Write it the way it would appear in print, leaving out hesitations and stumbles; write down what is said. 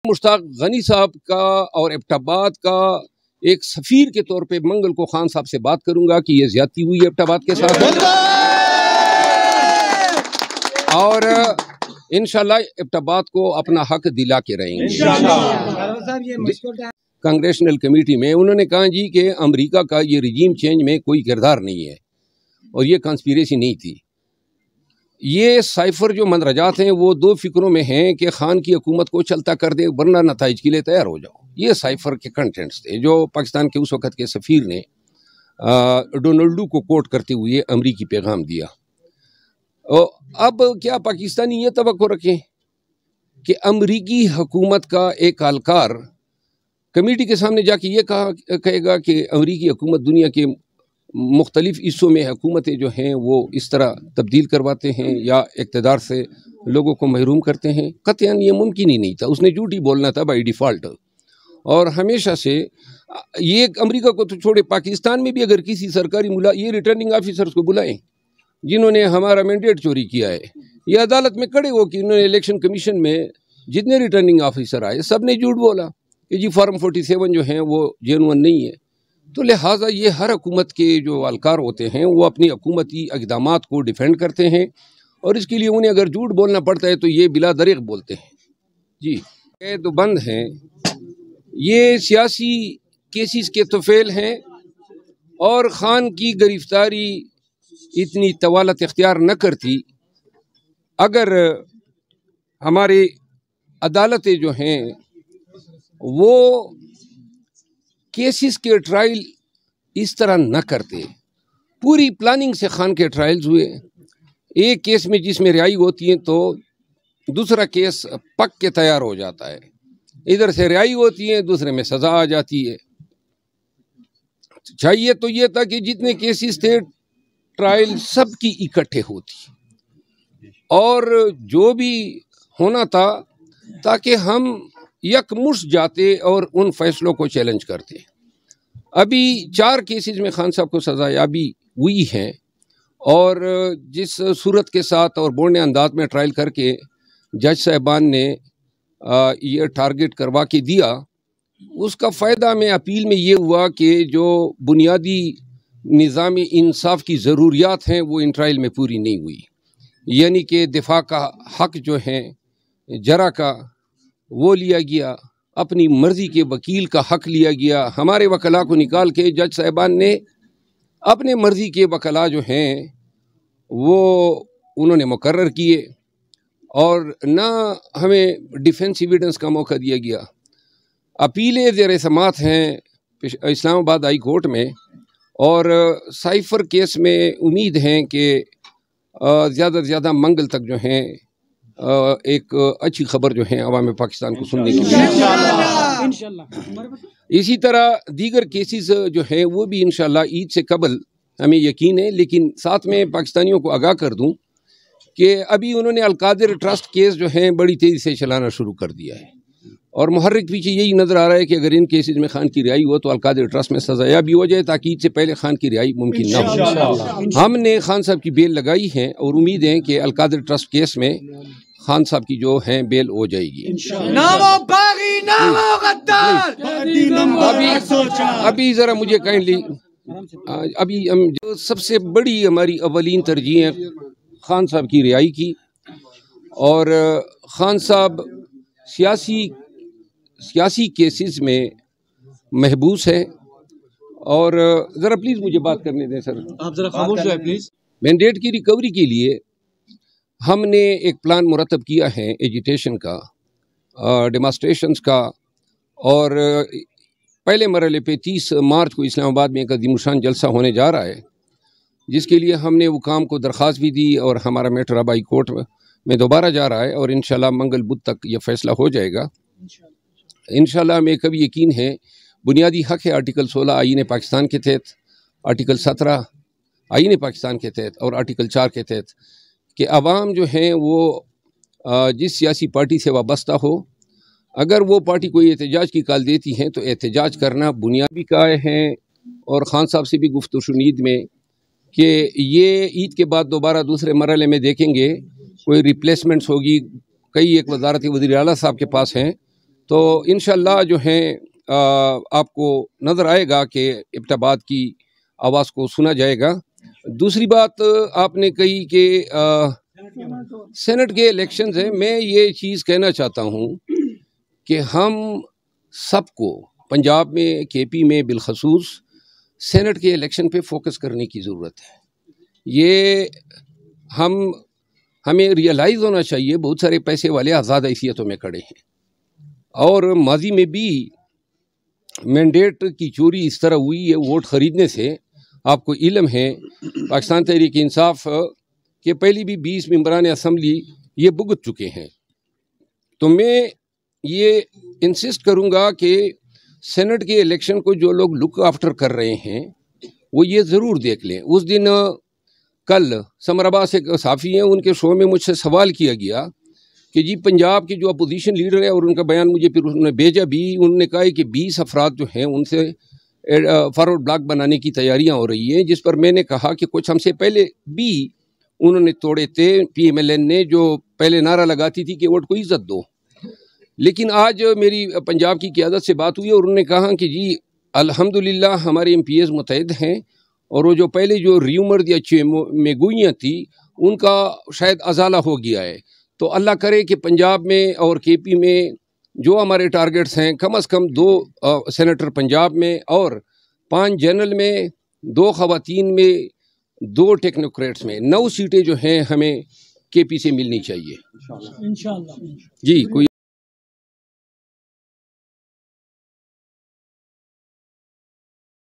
मुश्ताक गनी साहब का और एबटाबाद का एक सफ़ीर के तौर पे मंगल को खान साहब से बात करूंगा कि ये ज्यादती हुई एबटाबाद के साथ, और इंशाल्लाह एबटाबाद को अपना हक दिला के रहेंगे। कांग्रेशनल कमेटी में उन्होंने कहा जी कि अमेरिका का ये रिजीम चेंज में कोई किरदार नहीं है और ये कंस्पिरेसी नहीं थी। ये साइफर जो मंदरजात हैं वो दो फिक्रों में हैं कि खान की हुकूमत को चलता कर दे वरना नताइज के लिए तैयार हो जाओ। ये साइफर के कंटेंट्स थे जो पाकिस्तान के उस वक़्त के सफ़ीर ने डोनाल्डो को कोट करते हुए अमरीकी पैगाम दिया। अब क्या पाकिस्तानी ये तवक्को रखें कि अमरीकी हुकूमत का एक एहलकार कमेटी के सामने जाके ये कहेगा कि अमरीकी हुकूमत दुनिया के मुख्तलिफ हिस्सों में हुकूमतें जो हैं वो इस तरह तब्दील करवाते हैं या इक़्तिदार से लोगों को महरूम करते हैं। कतई ये मुमकिन ही नहीं था, उसने झूठ ही बोलना था बाई डिफ़ॉल्ट। और हमेशा से ये अमेरिका को तो छोड़े, पाकिस्तान में भी अगर किसी सरकारी ये रिटर्निंग ऑफिसर्स को बुलाएं जिन्होंने हमारा मैंडेट चोरी किया है, ये अदालत में खड़े हो कि इन्होंने इलेक्शन कमीशन में जितने रिटर्निंग ऑफिसर आए सब ने झूठ बोला कि जी फॉर्म 47 जो हैं वो जेनुइन नहीं है। तो लिहाजा ये हर हुकूमत के जो अलकार होते हैं वो अपनी हुकूमती इक़दामात को डिफेंड करते हैं और इसके लिए उन्हें अगर झूठ बोलना पड़ता है तो ये बिला दरीग़ बोलते हैं। जी कैद बंद हैं, ये सियासी केसेस के तोफ़ेल हैं और ख़ान की गिरफ्तारी इतनी तवालत इख्तियार न करती अगर हमारे अदालतें जो हैं वो केसेस के ट्रायल इस तरह न करते। पूरी प्लानिंग से खान के ट्रायल्स हुए। एक केस में जिसमें रिहाई होती है तो दूसरा केस पक के तैयार हो जाता है, इधर से रिहाई होती है दूसरे में सज़ा आ जाती है। चाहिए तो ये था कि जितने केसेस थे ट्रायल सब की इकट्ठे होती और जो भी होना था ताकि हम यकमुश्त जाते और उन फैसलों को चैलेंज करते। अभी 4 केसेस में खान साहब को सज़ायाबी हुई है और जिस सूरत के साथ और बोलने अंदाज में ट्रायल करके जज साहबान ने ये टारगेट करवा के दिया, उसका फ़ायदा में अपील में ये हुआ कि जो बुनियादी निज़ामी इंसाफ की ज़रूरियात हैं वो इन ट्रायल में पूरी नहीं हुई। यानी कि दिफा का हक जो है जरा का वो लिया गया, अपनी मर्ज़ी के वकील का हक लिया गया। हमारे वकला को निकाल के जज साहबान ने अपने मर्ज़ी के वकला जो हैं वो उन्होंने मुकर्रर किए और ना हमें डिफेंस एविडेंस का मौका दिया गया। अपीलें ज़ेर समात हैं इस्लामाबाद हाई कोर्ट में और साइफर केस में उम्मीद है कि ज़्यादा से ज़्यादा मंगल तक जो हैं एक अच्छी खबर जो है अवाम पाकिस्तान को सुनने की इंशाल्लाह। इसी तरह दीगर केसेस जो है वो भी इंशाल्लाह ईद से कबल हमें यकीन है। लेकिन साथ में पाकिस्तानियों को आगाह कर दूं कि अभी उन्होंने अलकादिर ट्रस्ट केस जो है बड़ी तेज़ी से चलाना शुरू कर दिया है और मुहर्रिक पीछे यही नज़र आ रहा है कि अगर इन केसेस में खान की रिहाई हो तो अलकादिर ट्रस्ट में सजाया भी हो जाए ताकि ईद से पहले खान की रिहाई मुमकिन ना हो। हमने खान साहब की बेल लगाई है और उम्मीद है कि अलकादिर ट्रस्ट केस में खान साहब की जो है बेल हो जाएगी। अभी ज़रा मुझे काइंडली अभी हम जो सबसे बड़ी हमारी अवलीन तरजीह है खान साहब की रिहाई की और खान साहब सियासी केसेस में महबूस है। और ज़रा प्लीज़ मुझे बात करने दें सर, आप ज़रा खामोश रहे प्लीज़। मैंडेट की रिकवरी के लिए हमने एक प्लान मुरतब किया है एजिटेशन का, डेमोन्स्ट्रेशंस का, और पहले मरहले पे 30 मार्च को इस्लामाबाद में एक अज़ीमुशान जलसा होने जा रहा है जिसके लिए हमने हुकाम को दरख्वास्त भी दी और हमारा मैटर अब हाई कोर्ट में दोबारा जा रहा है और इंशाल्लाह मंगल बुध तक यह फ़ैसला हो जाएगा इंशाल्लाह। हमें कभी यकीन है बुनियादी हक है आर्टिकल 16 आईन पाकिस्तान के तहत, आर्टिकल 17 आईन पाकिस्तान के तहत और आर्टिकल 4 के तहत कि अवाम जो हैं वो जिस सियासी पार्टी से वाबस्ता हो, अगर वो पार्टी कोई एहतजाज की कॉल देती हैं तो एहतजाज करना बुनियादी काय है। और ख़ान साहब से भी गुफ्तगू शुनीद में कि ये ईद के बाद दोबारा दूसरे मरहले में देखेंगे कोई रिप्लेसमेंट्स होगी, कई एक वजारत वज़ीर आला साहब के पास हैं तो इंशाअल्लाह जो है आपको नज़र आएगा कि इब्तिदात की आवाज़ को सुना जाएगा। दूसरी बात आपने कही कि सेनेट के इलेक्शंस हैं। मैं ये चीज़ कहना चाहता हूँ कि हम सबको पंजाब में, केपी में बिलखसूस सेनेट के इलेक्शन पे फोकस करने की ज़रूरत है। ये हमें रियलाइज़ होना चाहिए, बहुत सारे पैसे वाले आज़ाद हैसियतों में खड़े हैं और माजी में भी मैंडेट की चोरी इस तरह हुई है वोट ख़रीदने से। आपको इल्म है पाकिस्तान तहरीक इंसाफ के पहले भी 20 मेंबरान असम्बली ये भुगत चुके हैं। तो मैं ये इंसिस्ट करूँगा कि सेनेट के इलेक्शन को जो लोग लुक आफ्टर कर रहे हैं वो ये ज़रूर देख लें। उस दिन कल समराबाद से साफ़ी हैं, उनके शो में मुझसे सवाल किया गया कि जी पंजाब के जो अपोजिशन लीडर है, और उनका बयान मुझे फिर उन्होंने भेजा भी, उन्होंने कहा है कि 20 अफराद जो हैं उनसे फॉरवर्ड ब्लॉक बनाने की तैयारियां हो रही हैं, जिस पर मैंने कहा कि कुछ हमसे पहले भी उन्होंने तोड़े थे। PMLN ने जो पहले नारा लगाती थी कि वोट को इज्जत दो, लेकिन आज मेरी पंजाब की क़यादत से बात हुई और उन्होंने कहा कि जी अल्हम्दुलिल्लाह हमारे MPs मुतहद हैं और वो जो पहले जो र्यूमर या चेमेगोइयाँ थी उनका शायद अजाला हो गया है। तो अल्लाह करे कि पंजाब में और KP में जो हमारे टारगेट्स हैं, कम से कम 2 सेनेटर पंजाब में और 5 जनरल में, 2 ख़वातीन में, 2 टेक्नोक्रेट्स में, 9 सीटें जो हैं हमें KP से मिलनी चाहिए इंशाअल्लाह। जी कोई